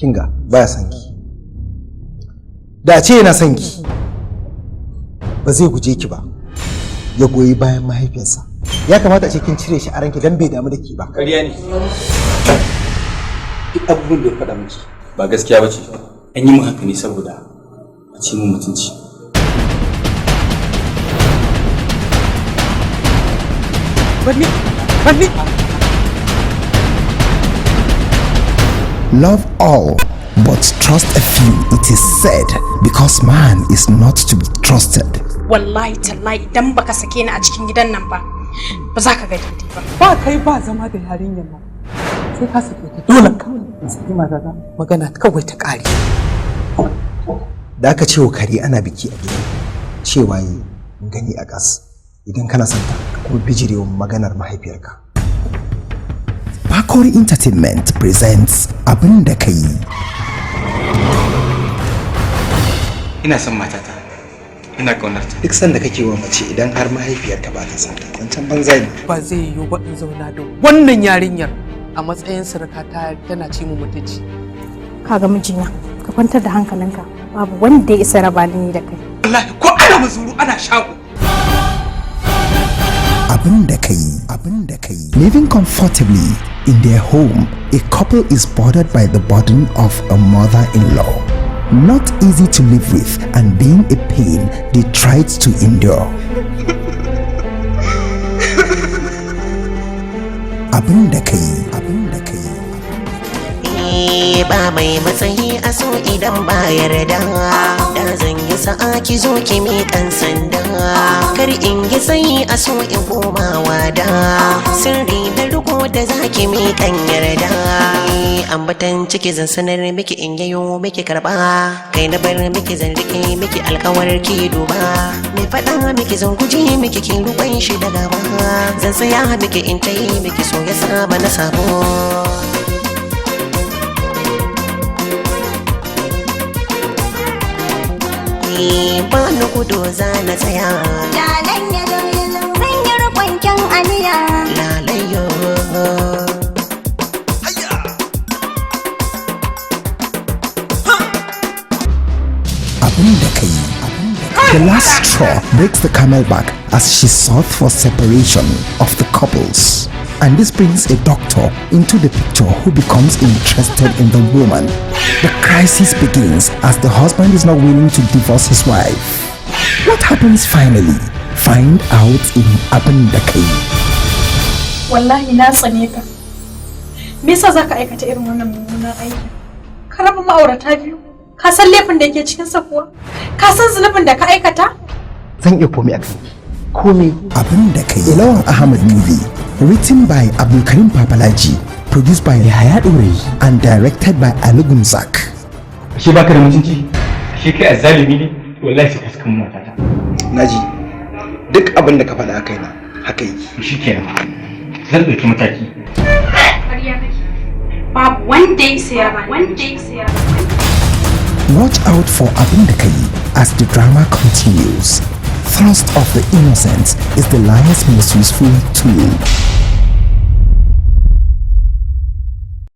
kinga baya son ki. Da ce yana son ki ba zai guje ki ba, ya goyi bayan mahaifiyarsa. Ya kamata a ce kin cire shi a ranki dan bai damu da ki ba. Ƙarya ne. Duk abubuwan da ya faɗa miki ba gaskiya ba ce. An yi mu haka ne saboda a ci mu mutunci. Bani. Love all, but trust a few, it is said, because man is not to be trusted. Wallahi tallahi idan baka sake ni a cikin gidan nan ba za ka ga daidai ba. Ba kai ba zama da yarinyar nan. Sai ka sake ta dole kawai. Sai matata magana kawai ta ƙare. Da aka ce wa kare ana biki a gidan cewa yi gani a ƙas. Idan kana son ta kuma bijirewa maganar mahaifiyarka. Bakori Entertainment presents Abin da ka yi. Ina son matata. Ina ƙaunarta. Duk sanda kake wa mace idan har mahaifiyarka ba ta son ta, zancen banza ne. Ba zai yiwu ba in zauna da wannan yarinyar a matsayin surukata tana ci mu mutunci. Kaga mijina, ka kwantar da hankalinka. Babu wanda ya isa raba ni da kai. Wallahi ko ana mazuru ana shago. Abin da ka yi. Living comfortably in their home, a couple is bothered by the burden of a mother-in-law. Not easy to live with and being a pain they tried to endure. Abin da ka yi. Ba mai matsayi a so idan ba yarda, da zan yi sa'a ki zo ki miƙan sanda, kar in yi tsayi a so in komawa da sirri na riko da zaki miƙan yarda. Ambatan ciki zan sanar miki in yayo miki karba, kai na bar miki zan rike miki alkawar ki duba, mai faɗa miki zan guje miki ki ruban shi da gaba, zan tsaya miki in tayi miki so ya saba na sabo. Ba ni gudu za na tsaya. Lalan ya zan yi rukun kyan aniya. Lalayo. Abin da ka yi. The last straw breaks the camel back as she sought for separation of the couples. And this brings a doctor into the picture who becomes interested in the woman. The crisis begins as the husband is not willing to divorce his wife. What happens finally? Find out in Abin da ka yi. Wallahi na tsane ka. Me yasa zaka aikata irin wannan mummunan aiki? Ka raba ma'aurata biyu. Ka san laifin da yake cikin sa kuwa? Ka san zunubin da ka aikata? Zan iya komai a kai. Komai. Abin da ka yi. Lawan Ahmad movie. Written by Abdulkarim Papalaji, produced by Yahaya Dore, and directed by Ali Gunzak. Ashe baka da mutunci? Ashe kai azzalimi ne? Wallahi sai ka saka mun matata. Naji. Duk abin da ka faɗa kai na haka yi. Shikenan. Zan ɗauki mataki. Ƙarya kake. Babu wanda ya saya ba. Watch out for Abin da ka yi as the drama continues. Thrust of the innocent is the lion's most useful tool.